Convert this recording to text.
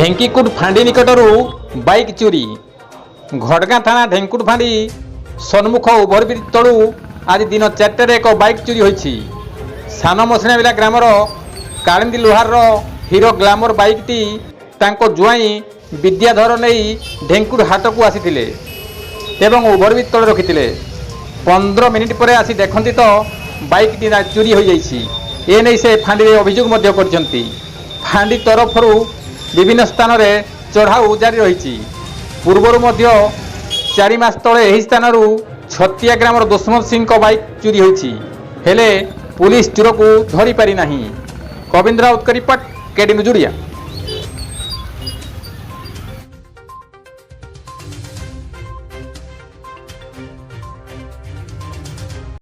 ढेंकीकुट फांडी निकटरू bike चोरी। घटगाँ थाना ढेंकुट फांडी सन्मुख ओभरब्रिज तलू आज दिन 4टार एक बाइक चोरी होईछि। सान मसिणाबिला ग्रामर कालिंदी लुहार हीरो ग्लामर बाइकटी तांको जुआई विद्याधर नहीं ढेंकुट हाट को आसीथिले एवं ओभरब्रिज तले रखिथिले। 15 मिनिट पर आसी देखंती तो बाइकटी चोरी हो जाइछि। ए नहीं से फांडी अभियोग मध्य करछंती। फांडी तरफरू विभिन्न स्थान में चढ़ाऊ जारी रही। पूर्वर 4 मास तले यही स्थान छतिया ग्रामर दुष्मत सिंह बाइक चोरी होईछि हेले पुलिस चोर को धरी पारि नाही। कविंद्र राउत का रिपोर्ट, केडी न्यूज ओडिया।